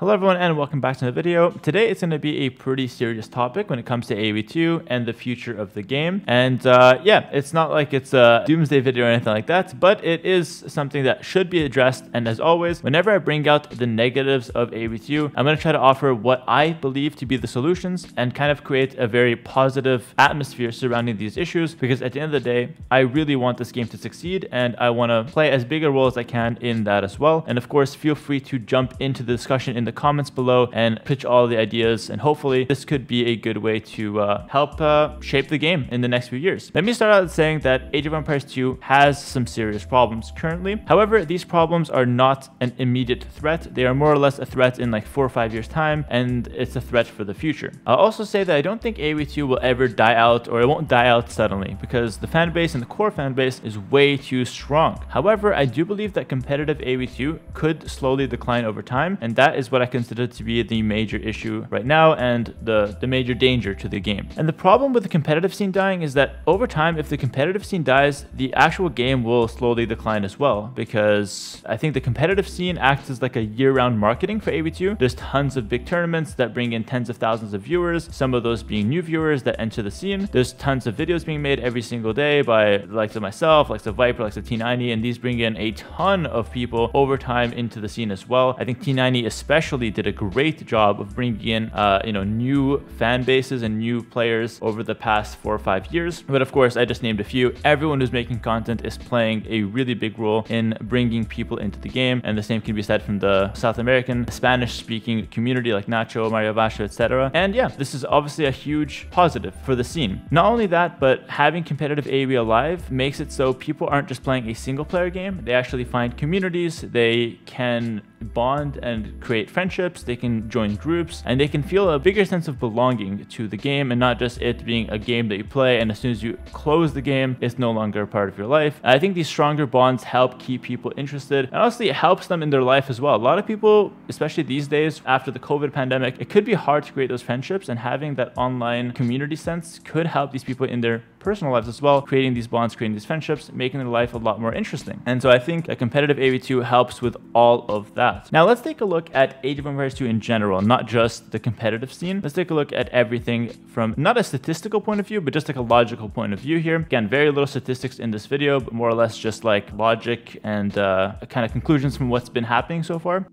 Hello everyone and welcome back to the video. Today it's going to be a pretty serious topic when it comes to AoE2 and the future of the game. And yeah, it's not like it's a doomsday video or anything like that, but it is something that should be addressed. And as always, whenever I bring out the negatives of AoE2, I'm going to try to offer what I believe to be the solutions and kind of create a very positive atmosphere surrounding these issues, because at the end of the day, I really want this game to succeed and I want to play as big a role as I can in that as well. And of course, feel free to jump into the discussion in the comments below and pitch all the ideas, and hopefully this could be a good way to help shape the game in the next few years. Let me start out saying that Age of Empires 2 has some serious problems currently. However, these problems are not an immediate threat. They are more or less a threat in like 4 or 5 years time, and it's a threat for the future. I'll also say that I don't think AoE2 will ever die out, or it won't die out suddenly, because the fan base and the core fan base is way too strong. However, I do believe that competitive AoE2 could slowly decline over time, and that is what I consider to be the major issue right now and the major danger to the game. And the problem with the competitive scene dying is that over time, if the competitive scene dies, the actual game will slowly decline as well, because I think the competitive scene acts as like a year-round marketing for AoE2. There's tons of big tournaments that bring in tens of thousands of viewers, some of those being new viewers that enter the scene. There's tons of videos being made every single day by likes of myself, likes of Viper, likes of T90, and these bring in a ton of people over time into the scene as well. I think T90 especially did a great job of bringing in new fan bases and new players over the past 4 or 5 years. But of course, I just named a few. Everyone who's making content is playing a really big role in bringing people into the game, and the same can be said from the South American Spanish speaking community like Nacho, Mario Vasho, etc. And yeah, this is obviously a huge positive for the scene. Not only that, but having competitive AoE alive makes it so people aren't just playing a single player game. They actually find communities, they can bond and create friendships, they can join groups, and they can feel a bigger sense of belonging to the game, and not just it being a game that you play and as soon as you close the game, it's no longer a part of your life. I think these stronger bonds help keep people interested, and honestly it helps them in their life as well. A lot of people, especially these days after the COVID pandemic, it could be hard to create those friendships, and having that online community sense could help these people in their personal lives as well, creating these bonds, creating these friendships, making their life a lot more interesting. And so I think a competitive AoE2 helps with all of that. Now let's take a look at Age of Empires 2 in general, not just the competitive scene. Let's take a look at everything from not a statistical point of view, but just like a logical point of view here. Again, very little statistics in this video, but more or less just like logic and kind of conclusions from what's been happening so far.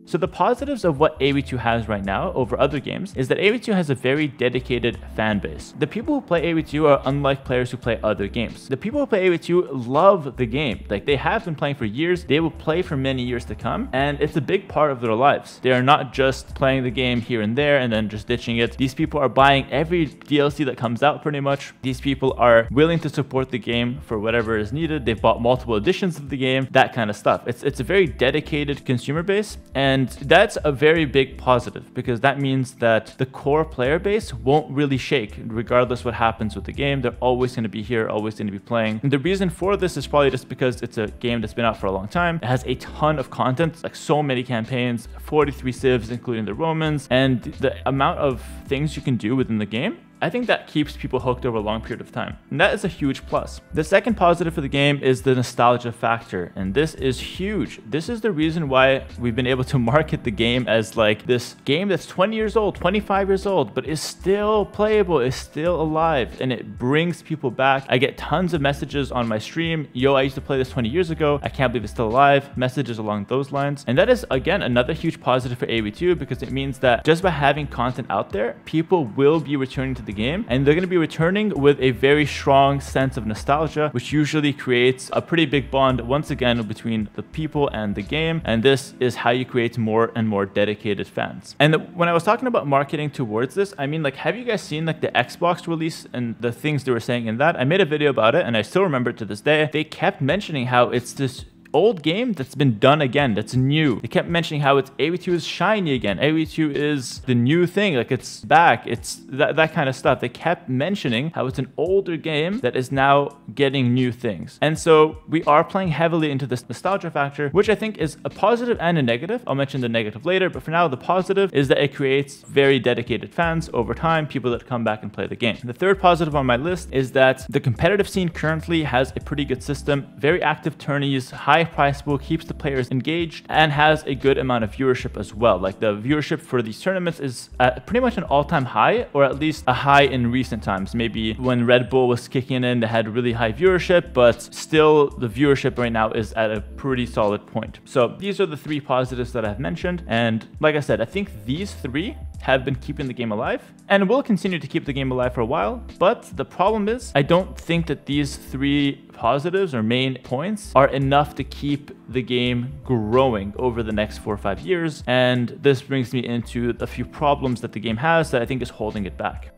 So the positives of what AoE2 has right now over other games is that AoE2 has a very dedicated fan base. The people who play AoE2 are unlike players who play other games. The people who play AoE2 love the game. Like, they have been playing for years, they will play for many years to come, and it's a big part of their lives. They are not just playing the game here and there and then just ditching it. These people are buying every DLC that comes out pretty much. These people are willing to support the game for whatever is needed. They've bought multiple editions of the game, that kind of stuff. It's a very dedicated consumer base, and that's a very big positive, because that means that the core player base won't really shake regardless what happens with the game. They're always going to be here, always going to be playing. And the reason for this is probably just because it's a game that's been out for a long time. It has a ton of content, like so many campaigns, 43 civs including the Romans, and the amount of things you can do within the game, I think that keeps people hooked over a long period of time. And that is a huge plus. The second positive for the game is the nostalgia factor. And this is huge. This is the reason why we've been able to market the game as like this game that's 20 years old, 25 years old, but is still playable, is still alive, and it brings people back. I get tons of messages on my stream. Yo, I used to play this 20 years ago. I can't believe it's still alive. Messages along those lines. And that is, again, another huge positive for AoE2, because it means that just by having content out there, people will be returning to the game, and they're going to be returning with a very strong sense of nostalgia, which usually creates a pretty big bond once again between the people and the game. And this is how you create more and more dedicated fans. And when I was talking about marketing towards this, I mean, like, have you guys seen like the Xbox release and the things they were saying in that? I made a video about it and I still remember it to this day. They kept mentioning how it's this old game that's been done again, that's new. They kept mentioning how it's AoE2 is shiny again. AoE2 is the new thing, like it's back. It's that kind of stuff. They kept mentioning how it's an older game that is now getting new things. And so we are playing heavily into this nostalgia factor, which I think is a positive and a negative. I'll mention the negative later, but for now, the positive is that it creates very dedicated fans over time, people that come back and play the game. The third positive on my list is that the competitive scene currently has a pretty good system, very active tourneys, high high prize pool, keeps the players engaged, and has a good amount of viewership as well. Like the viewership for these tournaments is at pretty much an all-time high, or at least a high in recent times. Maybe when Red Bull was kicking in, they had really high viewership, but still the viewership right now is at a pretty solid point. So these are the three positives that I've mentioned. And like I said, I think these three have been keeping the game alive and will continue to keep the game alive for a while. But the problem is, I don't think that these three positives or main points are enough to keep the game growing over the next 4 or 5 years. And this brings me into a few problems that the game has that I think is holding it back.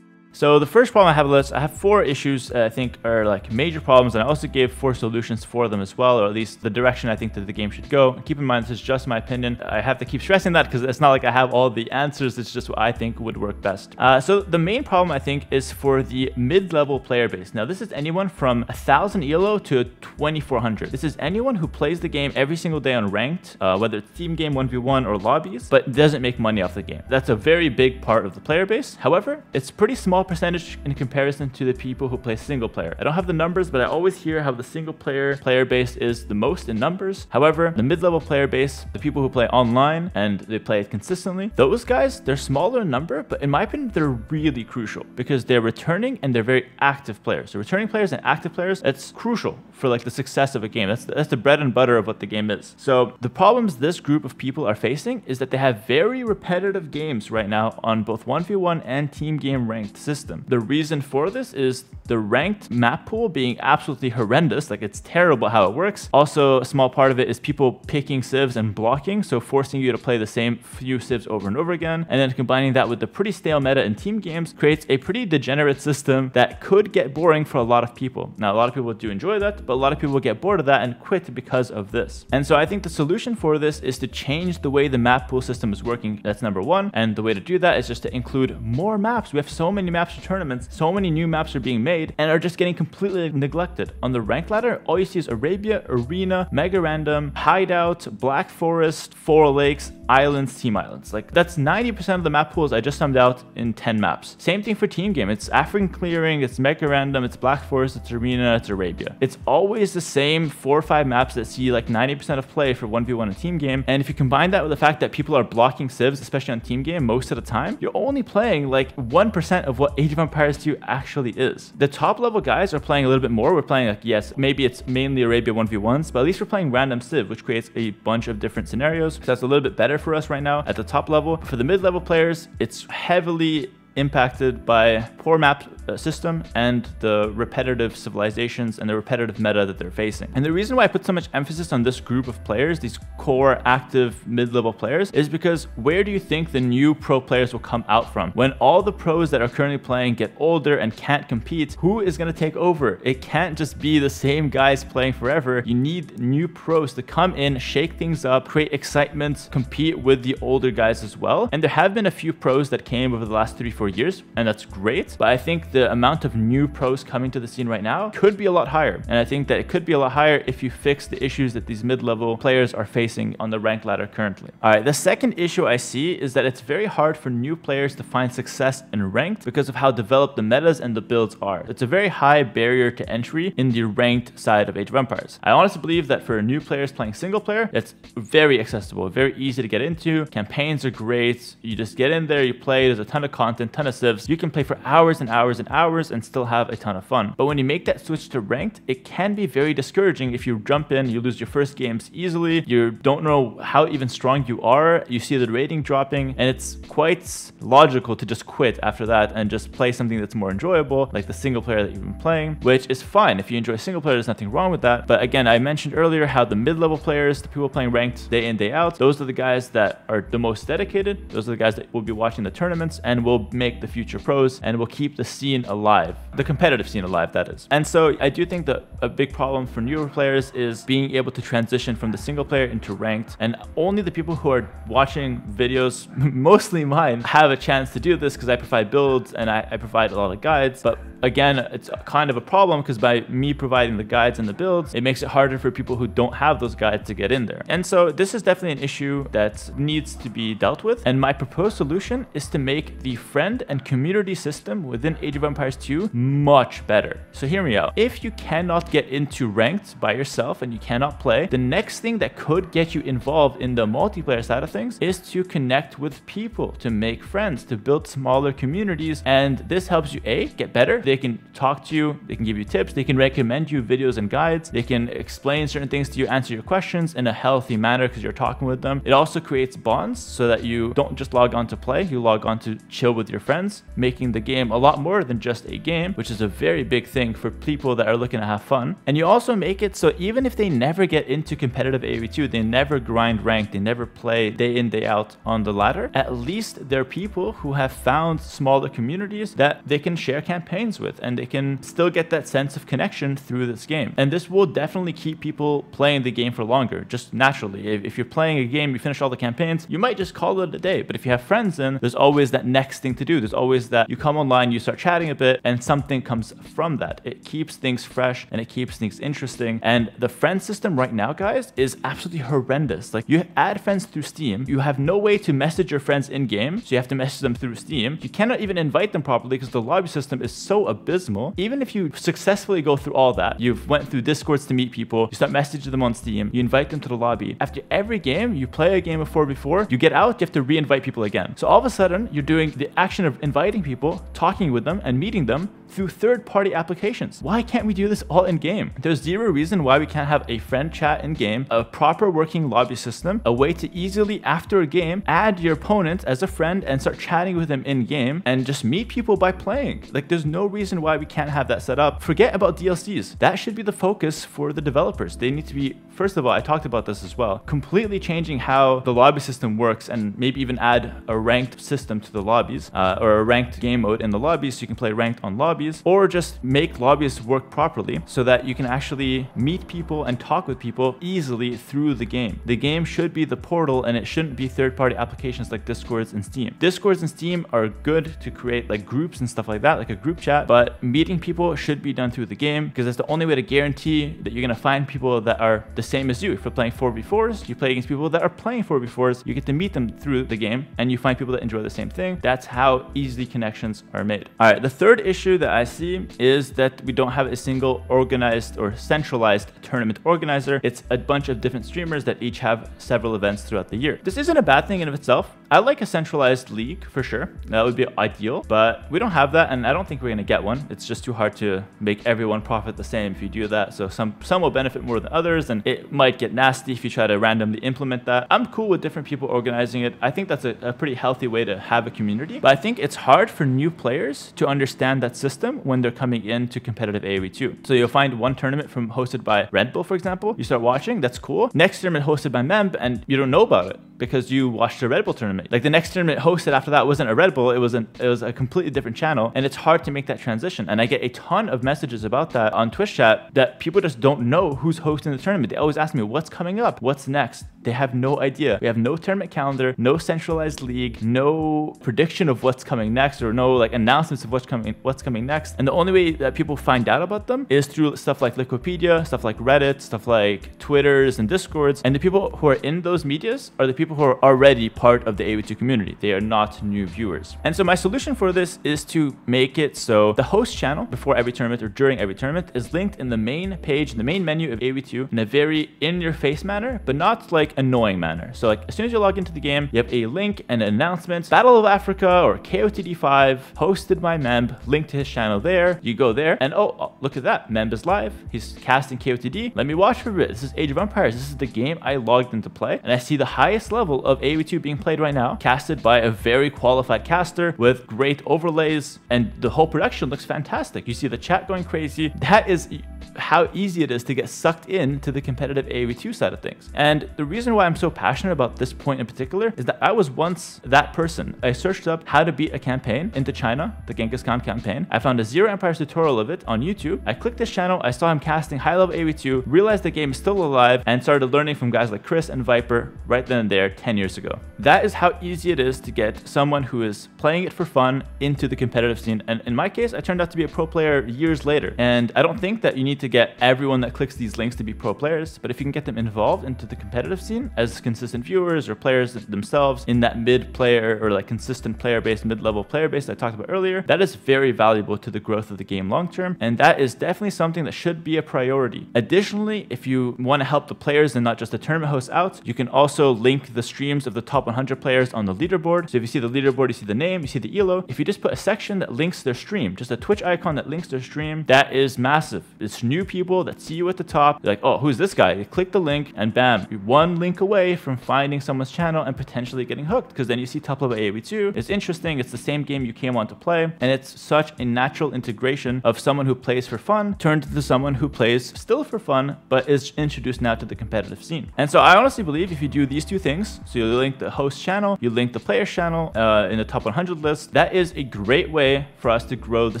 So the first problem I have on the list, I have 4 issues that I think are like major problems, and I also gave 4 solutions for them as well, or at least the direction I think that the game should go. And keep in mind, this is just my opinion. I have to keep stressing that because it's not like I have all the answers. It's just what I think would work best. So the main problem I think is for the mid-level player base. Now this is anyone from 1,000 ELO to 2,400. This is anyone who plays the game every single day on ranked, whether it's team game, 1v1 or lobbies, but doesn't make money off the game. That's a very big part of the player base. However, it's pretty small percentage in comparison to the people who play single player. I don't have the numbers, but I always hear how the single player base is the most in numbers. However, the mid-level player base, the people who play online and they play it consistently, those guys, they're smaller in number, but in my opinion, they're really crucial because they're returning and they're very active players. So returning players and active players, it's crucial for like the success of a game. That's the bread and butter of what the game is. So the problems this group of people are facing is that they have very repetitive games right now on both 1v1 and team game ranked systems. The reason for this is the ranked map pool being absolutely horrendous. Like it's terrible how it works. Also, a small part of it is people picking civs and blocking, so forcing you to play the same few civs over and over again. And then combining that with the pretty stale meta in team games creates a pretty degenerate system that could get boring for a lot of people. Now, a lot of people do enjoy that, but a lot of people get bored of that and quit because of this. And so I think the solution for this is to change the way the map pool system is working. That's number one. And the way to do that is just to include more maps. We have so many maps for tournaments, so many new maps are being made and are just getting completely neglected. On the rank ladder, all you see is Arabia, Arena, Mega Random, Hideout, Black Forest, Four Lakes, Islands, Team Islands. Like that's 90% of the map pools I just summed out in 10 maps. Same thing for team game. It's African Clearing, it's Mega Random, it's Black Forest, it's Arena, it's Arabia. It's always the same 4 or 5 maps that see like 90% of play for 1v1 and team game. And if you combine that with the fact that people are blocking civs, especially on team game most of the time, you're only playing like 1% of what Age of Empires 2 actually is. The top level guys are playing a little bit more. We're playing like, yes, maybe it's mainly Arabia 1v1s, but at least we're playing random civ, which creates a bunch of different scenarios. So that's a little bit better for us right now at the top level. For the mid-level players, it's heavily impacted by poor map system and the repetitive civilizations and the repetitive meta that they're facing. And the reason why I put so much emphasis on this group of players, these core active mid-level players, is because where do you think the new pro players will come out from? When all the pros that are currently playing get older and can't compete, who is going to take over? It can't just be the same guys playing forever. You need new pros to come in, shake things up, create excitement, compete with the older guys as well. And there have been a few pros that came over the last 3-4 years, and that's great. But I think the amount of new pros coming to the scene right now could be a lot higher. And I think that it could be a lot higher if you fix the issues that these mid-level players are facing on the rank ladder currently. All right, the second issue I see is that it's very hard for new players to find success in ranked because of how developed the metas and the builds are. It's a very high barrier to entry in the ranked side of Age of Empires. I honestly believe that for new players playing single player, it's very accessible, very easy to get into. Campaigns are great. You just get in there, you play, there's a ton of content, ton of civs. You can play for hours and hours and hours and still have a ton of fun. But when you make that switch to ranked, it can be very discouraging if you jump in, you lose your first games easily, you don't know how even strong you are, you see the rating dropping, and it's quite logical to just quit after that and just play something that's more enjoyable, like the single player that you've been playing, which is fine. If you enjoy single player, there's nothing wrong with that. But again, I mentioned earlier how the mid-level players, the people playing ranked day in, day out, those are the guys that are the most dedicated. Those are the guys that will be watching the tournaments and will make the future pros and will keep the scene alive, the competitive scene alive, that is. And so I do think that a big problem for newer players is being able to transition from the single player into ranked, and only the people who are watching videos, mostly mine, have a chance to do this because I provide builds and I provide a lot of guides. But again, it's kind of a problem because by me providing the guides and the builds, it makes it harder for people who don't have those guides to get in there. And so this is definitely an issue that needs to be dealt with. And my proposed solution is to make the friend and community system within Age of Empires 2 much better. So hear me out. If you cannot get into ranked by yourself and you cannot play, the next thing that could get you involved in the multiplayer side of things is to connect with people, to make friends, to build smaller communities. And this helps you get better. They can talk to you, they can give you tips, they can recommend you videos and guides, they can explain certain things to you, answer your questions in a healthy manner because you're talking with them. It also creates bonds so that you don't just log on to play, you log on to chill with your friends, making the game a lot more than just a game, which is a very big thing for people that are looking to have fun. And you also make it so even if they never get into competitive AoE2, they never grind rank, they never play day in, day out on the ladder, at least they're people who have found smaller communities that they can share campaigns with, and they can still get that sense of connection through this game. And this will definitely keep people playing the game for longer, just naturally. If you're playing a game, you finish all the campaigns, you might just call it a day. But if you have friends, then there's always that next thing to do. There's always that you come online, you start chatting a bit, and something comes from that. It keeps things fresh and it keeps things interesting. And the friend system right now, guys, is absolutely horrendous. Like, you add friends through Steam, you have no way to message your friends in game, so you have to message them through Steam. You cannot even invite them properly because the lobby system is so abysmal. Even if you successfully go through all that, you've went through Discords to meet people, you start messaging them on Steam, you invite them to the lobby. After every game, you play a game of 4v4, you get out, you have to re-invite people again. So all of a sudden, you're doing the action of inviting people, talking with them, and meeting them through third-party applications. Why can't we do this all in game? There's zero reason why we can't have a friend chat in game, a proper working lobby system, a way to easily, after a game, add your opponent as a friend and start chatting with them in game and just meet people by playing. Like, there's no reason why we can't have that set up. Forget about DLCs. That should be the focus for the developers. They need to be, first of all, I talked about this as well, completely changing how the lobby system works, and maybe even add a ranked system to the lobbies, or a ranked game mode in the lobbies so you can play ranked on lobbies, or just make lobbies work properly so that you can actually meet people and talk with people easily through the game. The game should be the portal, and it shouldn't be third-party applications like Discords and Steam. Discords and Steam are good to create like groups and stuff like that, like a group chat, but meeting people should be done through the game because that's the only way to guarantee that you're going to find people that are the same as you. If you're playing 4v4s, you play against people that are playing 4v4s, you get to meet them through the game, and you find people that enjoy the same thing. That's how easily connections are made. All right, the third issue that I see is that we don't have a single organized or centralized tournament organizer. It's a bunch of different streamers that each have several events throughout the year. This isn't a bad thing in of itself. I like a centralized league for sure. That would be ideal, but we don't have that, and I don't think we're going to get one. It's just too hard to make everyone profit the same if you do that. So some will benefit more than others, and it might get nasty if you try to randomly implement that. I'm cool with different people organizing it. I think that's a pretty healthy way to have a community, but I think it's hard for new players to understand that system when they're coming into competitive AoE2. So you'll find one tournament hosted by Red Bull, for example. You start watching, that's cool. Next tournament hosted by Memb, and you don't know about it because you watched a Red Bull tournament. Like, the next tournament hosted after that wasn't a Red Bull, it was a completely different channel, and it's hard to make that transition. And I get a ton of messages about that on Twitch chat that people just don't know who's hosting the tournament. They always ask me, what's coming up? What's next? They have no idea. We have no tournament calendar, no centralized league, no prediction of what's coming next, or no like announcements of what's coming next. And the only way that people find out about them is through stuff like Wikipedia, stuff like Reddit, stuff like Twitters and Discords. And the people who are in those medias are the people who are already part of the AoE2 community. They are not new viewers. And so my solution for this is to make it so the host channel before every tournament or during every tournament is linked in the main page, in the main menu of AoE2 in a very in-your-face manner, but not like annoying manner. So like as soon as you log into the game, you have a link and an announcement, Battle of Africa or KOTD5 hosted by Memb, link to his channel there. You go there and oh, look at that. Memb is live. He's casting KOTD. Let me watch for a bit. This is Age of Empires. This is the game I logged in to play. And I see the highest level of AoE2 being played right now, casted by a very qualified caster with great overlays, and the whole production looks fantastic. You see the chat going crazy. That is how easy it is to get sucked into the competitive AoE2 side of things. And the reason why I'm so passionate about this point in particular is that I was once that person. I searched up how to beat a campaign into China, the Genghis Khan campaign. I found a Zero Empires tutorial of it on YouTube. I clicked this channel, I saw him casting high-level AoE2, realized the game is still alive, and started learning from guys like Chris and Viper right then and there 10 years ago. That is how easy it is to get someone who is playing it for fun into the competitive scene. And in my case, I turned out to be a pro player years later. And I don't think that you need to to get everyone that clicks these links to be pro players, but if you can get them involved into the competitive scene as consistent viewers or players themselves in that mid player or like consistent player base, mid-level player base that I talked about earlier, that is very valuable to the growth of the game long term, and that is definitely something that should be a priority. Additionally, if you want to help the players and not just the tournament hosts out, you can also link the streams of the top 100 players on the leaderboard. So if you see the leaderboard, you see the name, you see the elo. If you just put a section that links their stream, just a Twitch icon that links their stream, that is massive. It's new people that see you at the top. They're like, oh, who's this guy? You click the link and bam, you're one link away from finding someone's channel and potentially getting hooked, because then you see top level AoE2. It's interesting. It's the same game you came on to play, and it's such a natural integration of someone who plays for fun turned into someone who plays still for fun, but is introduced now to the competitive scene. And so I honestly believe if you do these two things, so you link the host channel, you link the player's channel in the top 100 list, that is a great way for us to grow the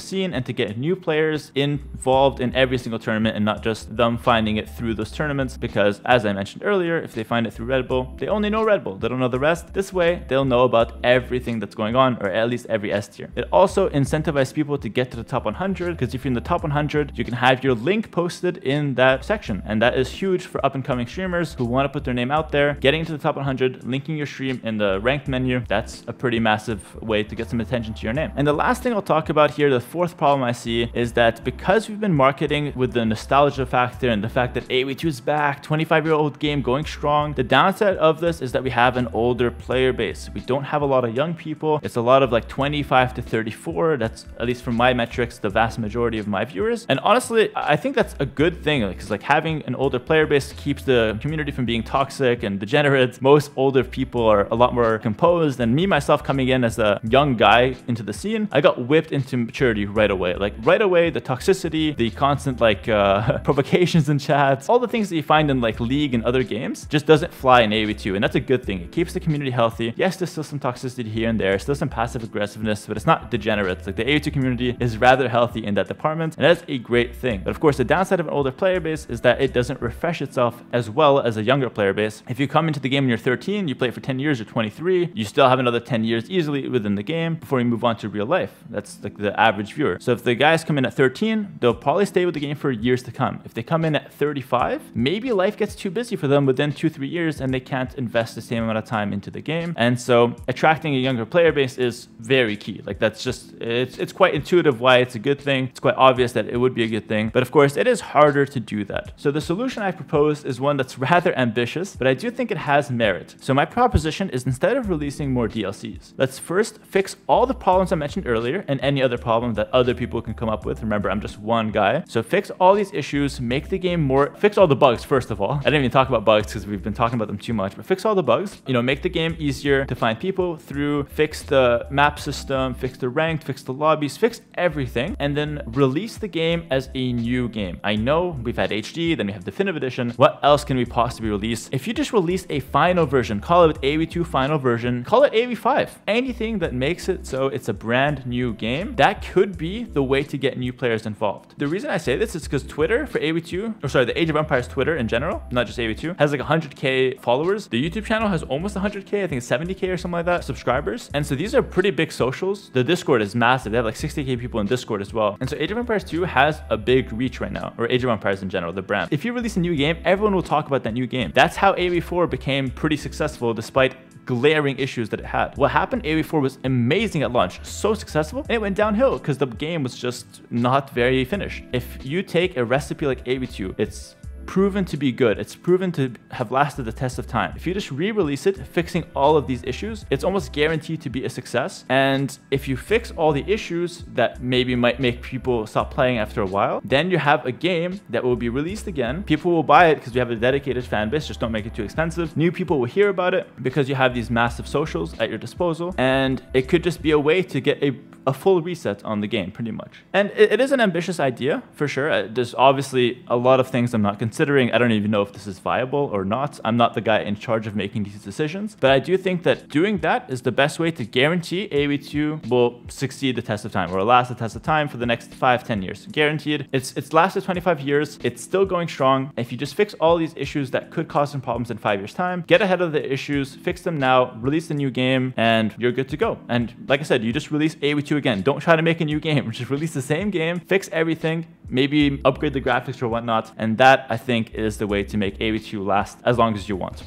scene and to get new players involved in every single tournament and not just them finding it through those tournaments, because as I mentioned earlier, if they find it through Red Bull, they only know Red Bull. They don't know the rest. This way, they'll know about everything that's going on, or at least every S tier. It also incentivizes people to get to the top 100, because if you're in the top 100, you can have your link posted in that section, and that is huge for up and coming streamers who want to put their name out there. Getting to the top 100, linking your stream in the ranked menu, that's a pretty massive way to get some attention to your name. And the last thing I'll talk about here, the fourth problem I see, is that because we've been marketing with the nostalgia factor and the fact that AoE2 is back, 25-year-old game going strong, the downside of this is that we have an older player base. We don't have a lot of young people. It's a lot of like 25 to 34. That's, at least from my metrics, the vast majority of my viewers. And honestly, I think that's a good thing, because like having an older player base keeps the community from being toxic and degenerate. Most older people are a lot more composed, and me myself coming in as a young guy into the scene, I got whipped into maturity right away. Like right away, the toxicity, the constant like provocations in chats, all the things that you find in like League and other games just doesn't fly in AoE2, and that's a good thing. It keeps the community healthy. Yes, there's still some toxicity here and there, still some passive aggressiveness, but it's not degenerate. Like the AoE2 community is rather healthy in that department, and that's a great thing. But of course, the downside of an older player base is that it doesn't refresh itself as well as a younger player base. If you come into the game when you're 13, you play it for 10 years, or 23, you still have another 10 years easily within the game before you move on to real life. That's like the average viewer. So if the guys come in at 13, they'll probably stay with the game for years to come. If they come in at 35, maybe life gets too busy for them within 2-3 years and they can't invest the same amount of time into the game. And so attracting a younger player base is very key. Like that's just, it's quite intuitive why it's a good thing. It's quite obvious that it would be a good thing, but of course it is harder to do that. So the solution I proposed is one that's rather ambitious, but I do think it has merit. So my proposition is, instead of releasing more DLCs, let's first fix all the problems I mentioned earlier and any other problem that other people can come up with. Remember, I'm just one guy. So fix all these issues, make the game more, fix all the bugs first of all. I didn't even talk about bugs because we've been talking about them too much, but fix all the bugs, you know, make the game easier to find people through, fix the map system, fix the ranked, fix the lobbies, fix everything, and then release the game as a new game. I know we've had HD, then we have Definitive Edition. What else can we possibly release? If you just release a final version, call it AoE2 final version, call it AoE5, anything that makes it so it's a brand new game, that could be the way to get new players involved. The reason I say this is because Twitter for AoE2, or sorry, the Age of Empires Twitter in general, not just AoE2, has like 100K followers. The YouTube channel has almost 100K, I think it's 70K or something like that, subscribers. And so these are pretty big socials. The Discord is massive. They have like 60K people in Discord as well. And so Age of Empires 2 has a big reach right now, or Age of Empires in general, the brand. If you release a new game, everyone will talk about that new game. That's how AoE4 became pretty successful despite glaring issues that it had. What happened, AoE4 was amazing at launch, so successful, and it went downhill because the game was just not very finished. If you take a recipe like AoE2, it's proven to be good. It's proven to have lasted the test of time. If you just re-release it, fixing all of these issues, it's almost guaranteed to be a success. And if you fix all the issues that maybe might make people stop playing after a while, then you have a game that will be released again. People will buy it because we have a dedicated fan base. Just don't make it too expensive. New people will hear about it because you have these massive socials at your disposal. And it could just be a way to get a full reset on the game, pretty much. And it is an ambitious idea, for sure. There's obviously a lot of things I'm not considering. I don't even know if this is viable or not. I'm not the guy in charge of making these decisions. But I do think that doing that is the best way to guarantee AoE2 will succeed the test of time, or last the test of time for the next 5-10 years. Guaranteed. It's lasted 25 years. It's still going strong. If you just fix all these issues that could cause some problems in 5 years' time, get ahead of the issues, fix them now, release the new game, and you're good to go. And like I said, you just release AoE2 again. Don't try to make a new game. Just release the same game, fix everything, maybe upgrade the graphics or whatnot. And that, I think, is the way to make AV2 last as long as you want.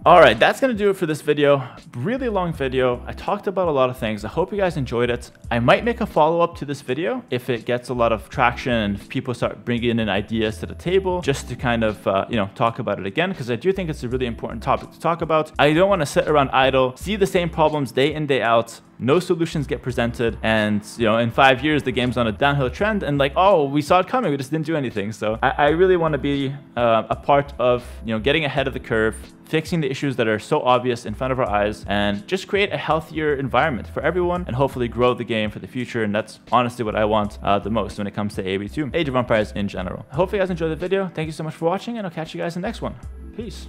All right, that's gonna do it for this video. Really long video. I talked about a lot of things. I hope you guys enjoyed it. I might make a follow-up to this video if it gets a lot of traction and people start bringing in ideas to the table, just to kind of, talk about it again, because I do think it's a really important topic to talk about. I don't want to sit around idle, see the same problems day in, day out, no solutions get presented, and in 5 years the game's on a downhill trend, and like, oh, we saw it coming, we just didn't do anything. So I really want to be a part of getting ahead of the curve, fixing the issues that are so obvious in front of our eyes, and just create a healthier environment for everyone, and hopefully grow the game for the future. And that's honestly what I want the most when it comes to AV2, Age of Empires in general. I hope you guys enjoyed the video. Thank you so much for watching, and I'll catch you guys in the next one. Peace.